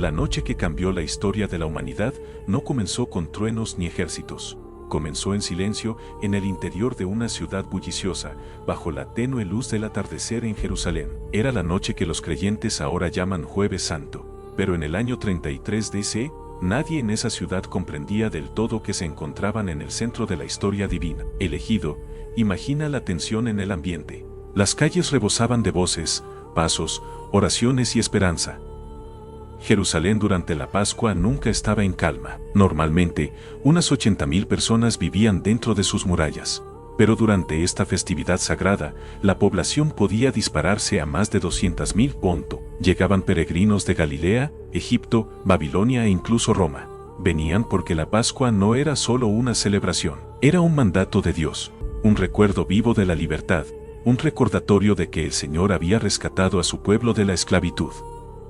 La noche que cambió la historia de la humanidad no comenzó con truenos ni ejércitos. Comenzó en silencio, en el interior de una ciudad bulliciosa, bajo la tenue luz del atardecer en Jerusalén. Era la noche que los creyentes ahora llaman Jueves Santo. Pero en el año 33 DC, nadie en esa ciudad comprendía del todo que se encontraban en el centro de la historia divina. Elegido, imagina la tensión en el ambiente. Las calles rebosaban de voces, pasos, oraciones y esperanza. Jerusalén durante la Pascua nunca estaba en calma. Normalmente, unas 80.000 personas vivían dentro de sus murallas. Pero durante esta festividad sagrada, la población podía dispararse a más de 200.000. Llegaban peregrinos de Galilea, Egipto, Babilonia e incluso Roma. Venían porque la Pascua no era solo una celebración, era un mandato de Dios, un recuerdo vivo de la libertad, un recordatorio de que el Señor había rescatado a su pueblo de la esclavitud.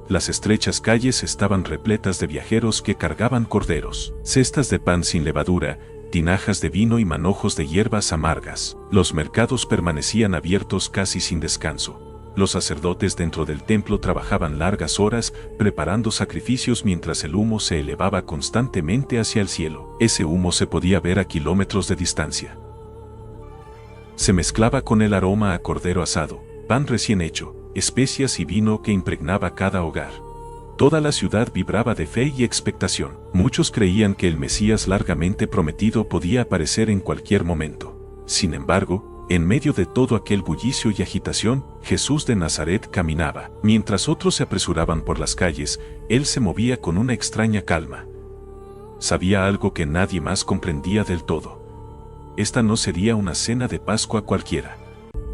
Las estrechas calles estaban repletas de viajeros que cargaban corderos, cestas de pan sin levadura, tinajas de vino y manojos de hierbas amargas. Los mercados permanecían abiertos casi sin descanso. Los sacerdotes dentro del templo trabajaban largas horas preparando sacrificios mientras el humo se elevaba constantemente hacia el cielo. Ese humo se podía ver a kilómetros de distancia. Se mezclaba con el aroma a cordero asado, pan recién hecho, especias y vino que impregnaba cada hogar. Toda la ciudad vibraba de fe y expectación. Muchos creían que el Mesías largamente prometido podía aparecer en cualquier momento. Sin embargo, en medio de todo aquel bullicio y agitación, Jesús de Nazaret caminaba. Mientras otros se apresuraban por las calles, él se movía con una extraña calma. Sabía algo que nadie más comprendía del todo. Esta no sería una cena de Pascua cualquiera.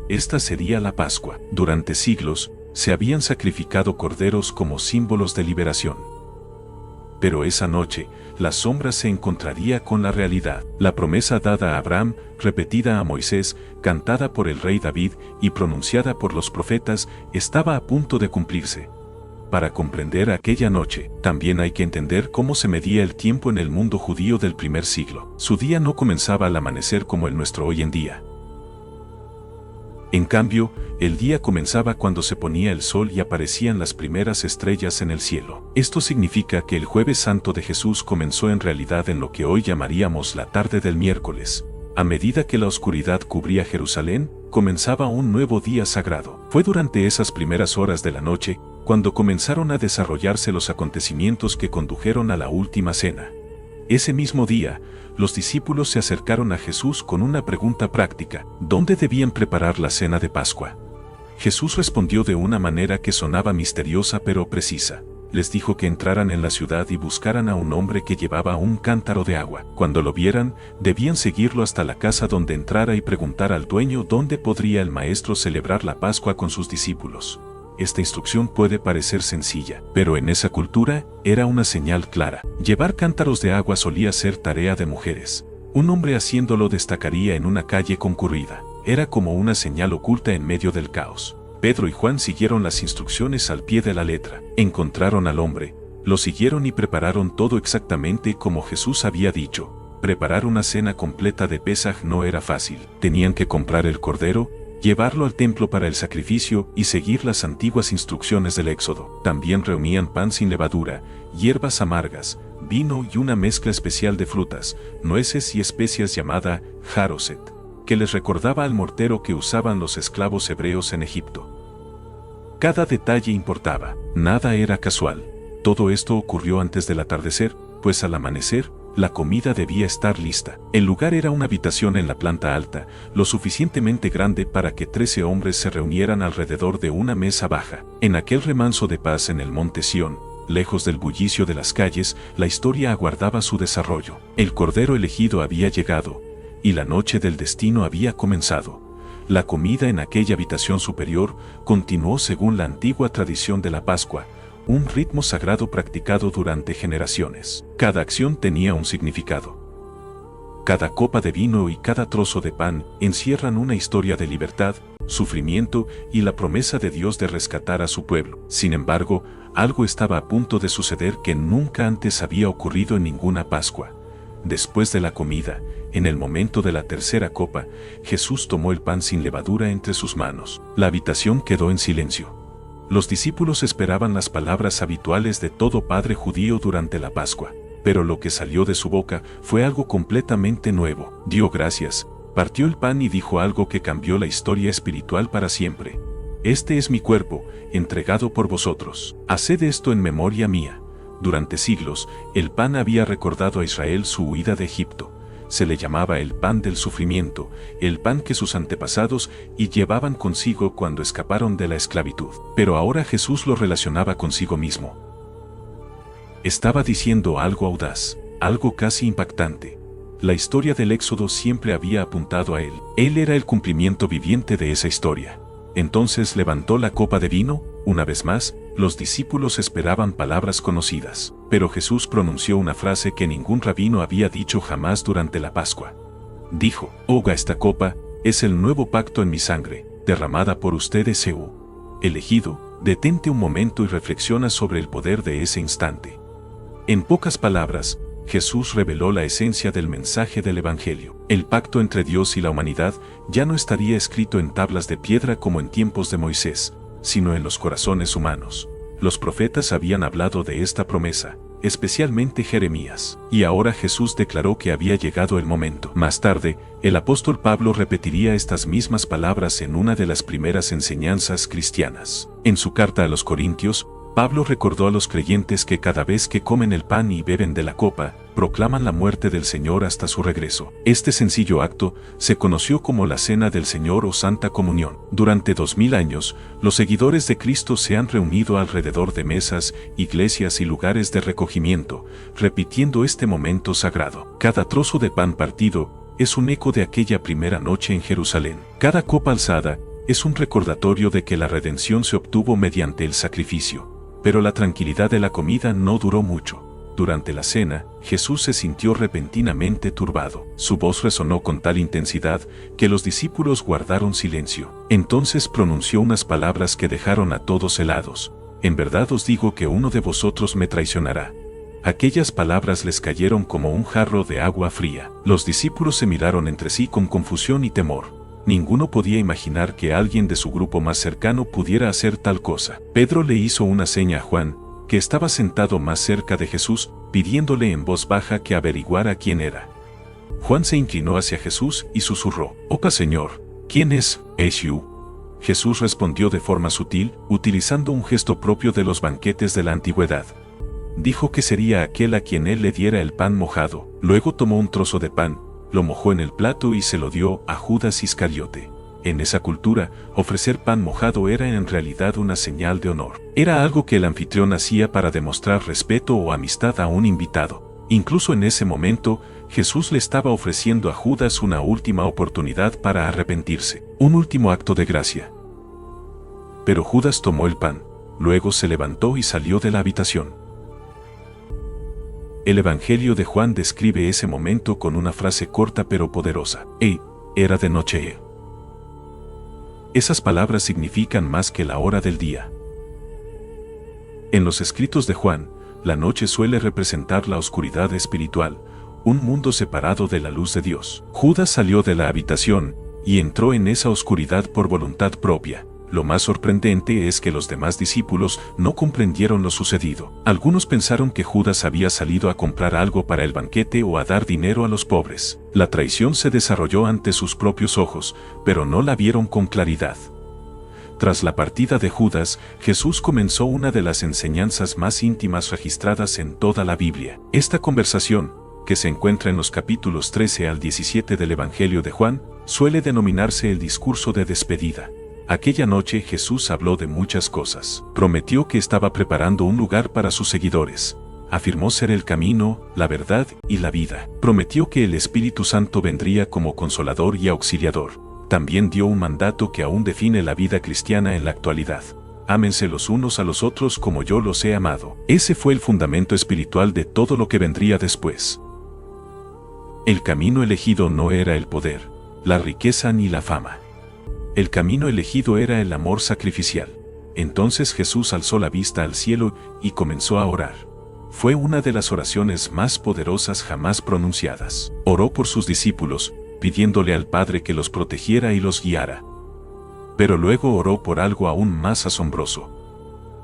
Esta sería la Pascua. Durante siglos, se habían sacrificado corderos como símbolos de liberación. Pero esa noche, la sombra se encontraría con la realidad. La promesa dada a Abraham, repetida a Moisés, cantada por el rey David y pronunciada por los profetas, estaba a punto de cumplirse. Para comprender aquella noche, también hay que entender cómo se medía el tiempo en el mundo judío del primer siglo. Su día no comenzaba al amanecer como el nuestro hoy en día. En cambio, el día comenzaba cuando se ponía el sol y aparecían las primeras estrellas en el cielo. Esto significa que el Jueves Santo de Jesús comenzó en realidad en lo que hoy llamaríamos la tarde del miércoles. A medida que la oscuridad cubría Jerusalén, comenzaba un nuevo día sagrado. Fue durante esas primeras horas de la noche, cuando comenzaron a desarrollarse los acontecimientos que condujeron a la última cena. Ese mismo día, los discípulos se acercaron a Jesús con una pregunta práctica: ¿dónde debían preparar la cena de Pascua? Jesús respondió de una manera que sonaba misteriosa pero precisa. Les dijo que entraran en la ciudad y buscaran a un hombre que llevaba un cántaro de agua. Cuando lo vieran, debían seguirlo hasta la casa donde entrara y preguntar al dueño dónde podría el maestro celebrar la Pascua con sus discípulos. Esta instrucción puede parecer sencilla, pero en esa cultura era una señal clara. Llevar cántaros de agua solía ser tarea de mujeres. Un hombre haciéndolo destacaría en una calle concurrida. Era como una señal oculta en medio del caos. Pedro y Juan siguieron las instrucciones al pie de la letra. Encontraron al hombre, lo siguieron y prepararon todo exactamente como Jesús había dicho. Preparar una cena completa de Pesaj no era fácil. Tenían que comprar el cordero, llevarlo al templo para el sacrificio y seguir las antiguas instrucciones del Éxodo. También reunían pan sin levadura, hierbas amargas, vino y una mezcla especial de frutas, nueces y especias llamada jaroset, que les recordaba al mortero que usaban los esclavos hebreos en Egipto. Cada detalle importaba, nada era casual. Todo esto ocurrió antes del atardecer, pues al amanecer, la comida debía estar lista. El lugar era una habitación en la planta alta, lo suficientemente grande para que 13 hombres se reunieran alrededor de una mesa baja. En aquel remanso de paz en el monte Sión, lejos del bullicio de las calles, la historia aguardaba su desarrollo. El cordero elegido había llegado, y la noche del destino había comenzado. La comida en aquella habitación superior continuó según la antigua tradición de la Pascua, un ritmo sagrado practicado durante generaciones. Cada acción tenía un significado. Cada copa de vino y cada trozo de pan encierran una historia de libertad, sufrimiento y la promesa de Dios de rescatar a su pueblo. Sin embargo, algo estaba a punto de suceder que nunca antes había ocurrido en ninguna Pascua. Después de la comida, en el momento de la tercera copa, Jesús tomó el pan sin levadura entre sus manos. La habitación quedó en silencio. Los discípulos esperaban las palabras habituales de todo padre judío durante la Pascua, pero lo que salió de su boca fue algo completamente nuevo. Dio gracias, partió el pan y dijo algo que cambió la historia espiritual para siempre. Este es mi cuerpo, entregado por vosotros. Haced esto en memoria mía. Durante siglos, el pan había recordado a Israel su huida de Egipto. Se le llamaba el pan del sufrimiento, el pan que sus antepasados llevaban consigo cuando escaparon de la esclavitud. Pero ahora Jesús lo relacionaba consigo mismo. Estaba diciendo algo audaz, algo casi impactante. La historia del Éxodo siempre había apuntado a él. Él era el cumplimiento viviente de esa historia. Entonces levantó la copa de vino. Una vez más, los discípulos esperaban palabras conocidas, pero Jesús pronunció una frase que ningún rabino había dicho jamás durante la Pascua. Dijo: «Oiga, esta copa es el nuevo pacto en mi sangre, derramada por ustedes. Elegido, detente un momento y reflexiona sobre el poder de ese instante». En pocas palabras, Jesús reveló la esencia del mensaje del Evangelio. El pacto entre Dios y la humanidad ya no estaría escrito en tablas de piedra como en tiempos de Moisés, sino en los corazones humanos. Los profetas habían hablado de esta promesa, especialmente Jeremías, y ahora Jesús declaró que había llegado el momento. Más tarde, el apóstol Pablo repetiría estas mismas palabras en una de las primeras enseñanzas cristianas. En su carta a los Corintios, Pablo recordó a los creyentes que cada vez que comen el pan y beben de la copa, proclaman la muerte del Señor hasta su regreso. Este sencillo acto se conoció como la Cena del Señor o Santa Comunión. Durante 2000 años, los seguidores de Cristo se han reunido alrededor de mesas, iglesias y lugares de recogimiento, repitiendo este momento sagrado. Cada trozo de pan partido es un eco de aquella primera noche en Jerusalén. Cada copa alzada es un recordatorio de que la redención se obtuvo mediante el sacrificio. Pero la tranquilidad de la comida no duró mucho. Durante la cena, Jesús se sintió repentinamente turbado. Su voz resonó con tal intensidad que los discípulos guardaron silencio. Entonces pronunció unas palabras que dejaron a todos helados. «En verdad os digo que uno de vosotros me traicionará». Aquellas palabras les cayeron como un jarro de agua fría. Los discípulos se miraron entre sí con confusión y temor. Ninguno podía imaginar que alguien de su grupo más cercano pudiera hacer tal cosa. Pedro le hizo una seña a Juan, que estaba sentado más cerca de Jesús, pidiéndole en voz baja que averiguara quién era. Juan se inclinó hacia Jesús y susurró: «Opa, Señor, ¿quién es? ¿Es you?». Jesús respondió de forma sutil, utilizando un gesto propio de los banquetes de la antigüedad. Dijo que sería aquel a quien él le diera el pan mojado. Luego tomó un trozo de pan, lo mojó en el plato y se lo dio a Judas Iscariote. En esa cultura, ofrecer pan mojado era en realidad una señal de honor. Era algo que el anfitrión hacía para demostrar respeto o amistad a un invitado. Incluso en ese momento, Jesús le estaba ofreciendo a Judas una última oportunidad para arrepentirse, un último acto de gracia. Pero Judas tomó el pan, luego se levantó y salió de la habitación. El Evangelio de Juan describe ese momento con una frase corta pero poderosa: «Era de noche». Esas palabras significan más que la hora del día. En los escritos de Juan, la noche suele representar la oscuridad espiritual, un mundo separado de la luz de Dios. Judas salió de la habitación y entró en esa oscuridad por voluntad propia. Lo más sorprendente es que los demás discípulos no comprendieron lo sucedido. Algunos pensaron que Judas había salido a comprar algo para el banquete o a dar dinero a los pobres. La traición se desarrolló ante sus propios ojos, pero no la vieron con claridad. Tras la partida de Judas, Jesús comenzó una de las enseñanzas más íntimas registradas en toda la Biblia. Esta conversación, que se encuentra en los capítulos 13 al 17 del Evangelio de Juan, suele denominarse el discurso de despedida. Aquella noche Jesús habló de muchas cosas. Prometió que estaba preparando un lugar para sus seguidores. Afirmó ser el camino, la verdad y la vida. Prometió que el Espíritu Santo vendría como consolador y auxiliador. También dio un mandato que aún define la vida cristiana en la actualidad: ámense los unos a los otros como yo los he amado. Ese fue el fundamento espiritual de todo lo que vendría después. El camino elegido no era el poder, la riqueza ni la fama. El camino elegido era el amor sacrificial. Entonces Jesús alzó la vista al cielo y comenzó a orar. Fue una de las oraciones más poderosas jamás pronunciadas. Oró por sus discípulos, pidiéndole al Padre que los protegiera y los guiara. Pero luego oró por algo aún más asombroso.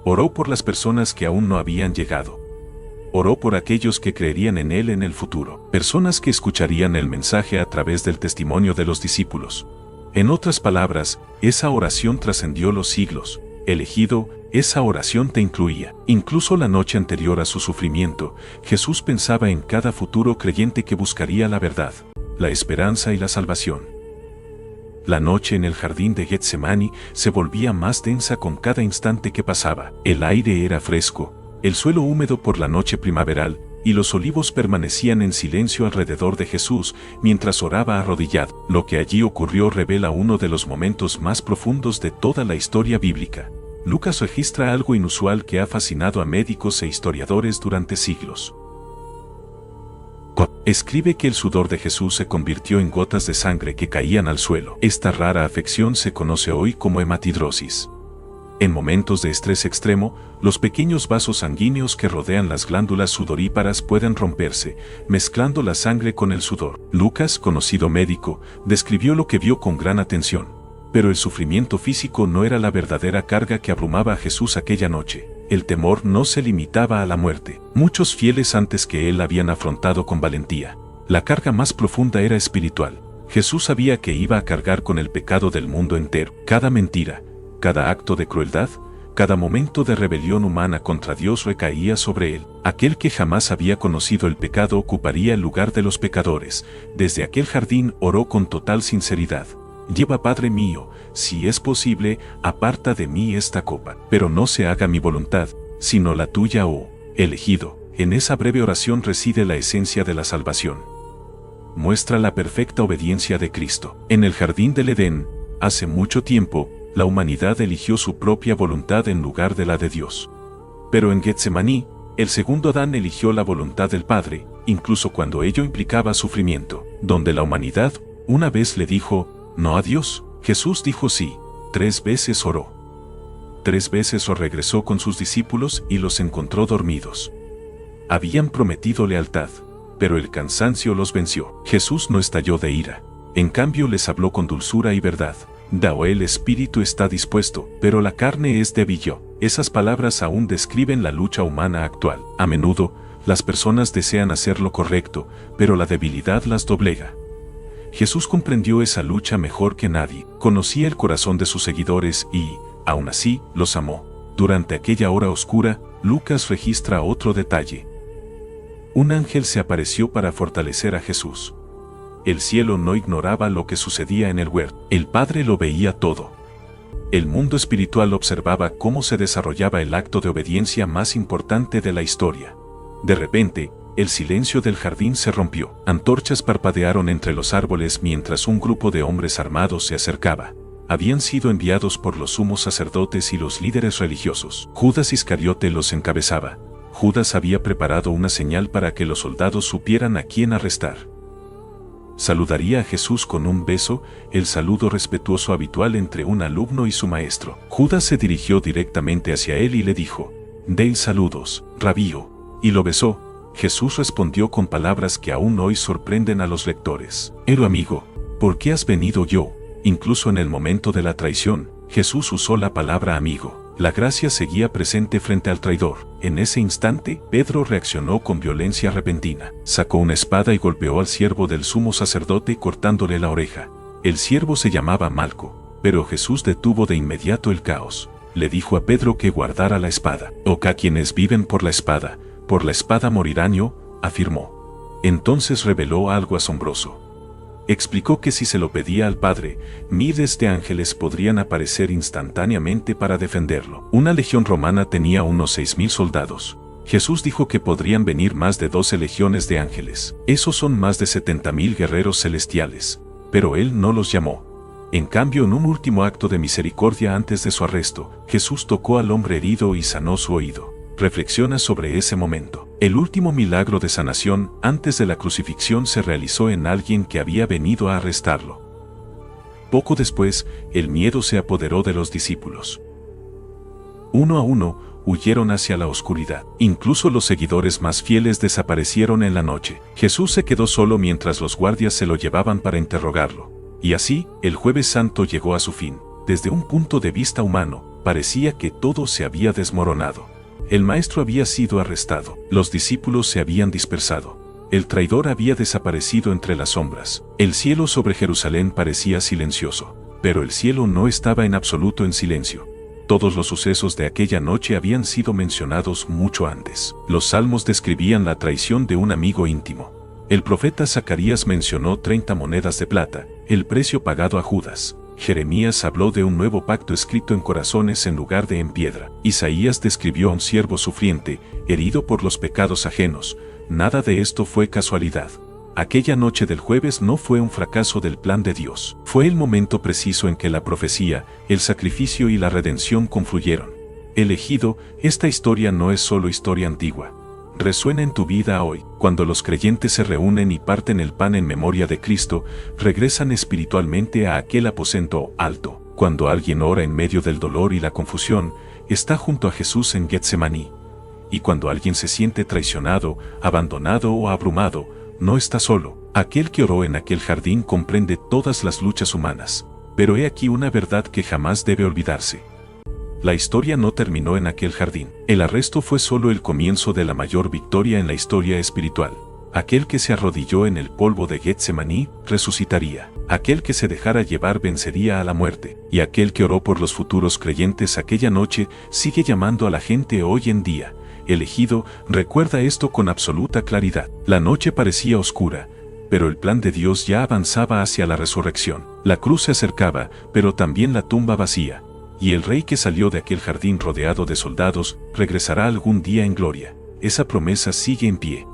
Oró por las personas que aún no habían llegado. Oró por aquellos que creerían en Él en el futuro, personas que escucharían el mensaje a través del testimonio de los discípulos. En otras palabras, esa oración trascendió los siglos. Elegido, esa oración te incluía. Incluso la noche anterior a su sufrimiento, Jesús pensaba en cada futuro creyente que buscaría la verdad, la esperanza y la salvación. La noche en el jardín de Getsemaní se volvía más densa con cada instante que pasaba. El aire era fresco, el suelo húmedo por la noche primaveral, y los olivos permanecían en silencio alrededor de Jesús mientras oraba arrodillado. Lo que allí ocurrió revela uno de los momentos más profundos de toda la historia bíblica. Lucas registra algo inusual que ha fascinado a médicos e historiadores durante siglos. Escribe que el sudor de Jesús se convirtió en gotas de sangre que caían al suelo. Esta rara afección se conoce hoy como hematidrosis. En momentos de estrés extremo, los pequeños vasos sanguíneos que rodean las glándulas sudoríparas pueden romperse, mezclando la sangre con el sudor. Lucas, conocido médico, describió lo que vio con gran atención. Pero el sufrimiento físico no era la verdadera carga que abrumaba a Jesús aquella noche. El temor no se limitaba a la muerte. Muchos fieles antes que él habían afrontado con valentía. La carga más profunda era espiritual. Jesús sabía que iba a cargar con el pecado del mundo entero. Cada mentira, cada acto de crueldad, cada momento de rebelión humana contra Dios recaía sobre él. Aquel que jamás había conocido el pecado ocuparía el lugar de los pecadores. Desde aquel jardín oró con total sinceridad. Lleva, Padre mío, si es posible, aparta de mí esta copa, pero no se haga mi voluntad, sino la tuya, oh elegido. En esa breve oración reside la esencia de la salvación. Muestra la perfecta obediencia de Cristo. En el jardín del Edén, hace mucho tiempo, la humanidad eligió su propia voluntad en lugar de la de Dios. Pero en Getsemaní, el segundo Adán eligió la voluntad del Padre, incluso cuando ello implicaba sufrimiento, donde la humanidad una vez le dijo no a Dios. Jesús dijo sí. 3 veces oró. 3 veces regresó con sus discípulos y los encontró dormidos. Habían prometido lealtad, pero el cansancio los venció. Jesús no estalló de ira. En cambio les habló con dulzura y verdad. Dao, el espíritu está dispuesto, pero la carne es débil. Esas palabras aún describen la lucha humana actual. A menudo, las personas desean hacer lo correcto, pero la debilidad las doblega. Jesús comprendió esa lucha mejor que nadie, conocía el corazón de sus seguidores y, aún así, los amó. Durante aquella hora oscura, Lucas registra otro detalle. Un ángel se apareció para fortalecer a Jesús. El cielo no ignoraba lo que sucedía en el huerto. El Padre lo veía todo. El mundo espiritual observaba cómo se desarrollaba el acto de obediencia más importante de la historia. De repente, el silencio del jardín se rompió. Antorchas parpadearon entre los árboles mientras un grupo de hombres armados se acercaba. Habían sido enviados por los sumos sacerdotes y los líderes religiosos. Judas Iscariote los encabezaba. Judas había preparado una señal para que los soldados supieran a quién arrestar. Saludaría a Jesús con un beso, el saludo respetuoso habitual entre un alumno y su maestro. Judas se dirigió directamente hacia él y le dijo: «Deis saludos, rabío», y lo besó. Jesús respondió con palabras que aún hoy sorprenden a los lectores. «Pero amigo, ¿por qué has venido yo?» Incluso en el momento de la traición, Jesús usó la palabra amigo. La gracia seguía presente frente al traidor. En ese instante, Pedro reaccionó con violencia repentina. Sacó una espada y golpeó al siervo del sumo sacerdote cortándole la oreja. El siervo se llamaba Malco, pero Jesús detuvo de inmediato el caos. Le dijo a Pedro que guardara la espada. «Oca quienes viven por la espada morirán», afirmó. Entonces reveló algo asombroso. Explicó que si se lo pedía al Padre, miles de ángeles podrían aparecer instantáneamente para defenderlo. Una legión romana tenía unos 6,000 soldados. Jesús dijo que podrían venir más de 12 legiones de ángeles. Esos son más de 70,000 guerreros celestiales. Pero él no los llamó. En cambio, en un último acto de misericordia antes de su arresto, Jesús tocó al hombre herido y sanó su oído. Reflexiona sobre ese momento. El último milagro de sanación antes de la crucifixión se realizó en alguien que había venido a arrestarlo. Poco después, el miedo se apoderó de los discípulos. Uno a uno, huyeron hacia la oscuridad. Incluso los seguidores más fieles desaparecieron en la noche. Jesús se quedó solo mientras los guardias se lo llevaban para interrogarlo. Y así, el Jueves Santo llegó a su fin. Desde un punto de vista humano, parecía que todo se había desmoronado. El maestro había sido arrestado, los discípulos se habían dispersado, el traidor había desaparecido entre las sombras. El cielo sobre Jerusalén parecía silencioso, pero el cielo no estaba en absoluto en silencio. Todos los sucesos de aquella noche habían sido mencionados mucho antes. Los salmos describían la traición de un amigo íntimo. El profeta Zacarías mencionó 30 monedas de plata, el precio pagado a Judas. Jeremías habló de un nuevo pacto escrito en corazones en lugar de en piedra. Isaías describió a un siervo sufriente, herido por los pecados ajenos. Nada de esto fue casualidad. Aquella noche del jueves no fue un fracaso del plan de Dios. Fue el momento preciso en que la profecía, el sacrificio y la redención confluyeron. Elegido, esta historia no es solo historia antigua. Resuena en tu vida hoy. Cuando los creyentes se reúnen y parten el pan en memoria de Cristo, regresan espiritualmente a aquel aposento alto. Cuando alguien ora en medio del dolor y la confusión, está junto a Jesús en Getsemaní. Y cuando alguien se siente traicionado, abandonado o abrumado, no está solo. Aquel que oró en aquel jardín comprende todas las luchas humanas. Pero he aquí una verdad que jamás debe olvidarse. La historia no terminó en aquel jardín. El arresto fue solo el comienzo de la mayor victoria en la historia espiritual. Aquel que se arrodilló en el polvo de Getsemaní resucitaría. Aquel que se dejara llevar vencería a la muerte. Y aquel que oró por los futuros creyentes aquella noche sigue llamando a la gente hoy en día. Elegido, recuerda esto con absoluta claridad. La noche parecía oscura, pero el plan de Dios ya avanzaba hacia la resurrección. La cruz se acercaba, pero también la tumba vacía. Y el rey que salió de aquel jardín rodeado de soldados regresará algún día en gloria. Esa promesa sigue en pie.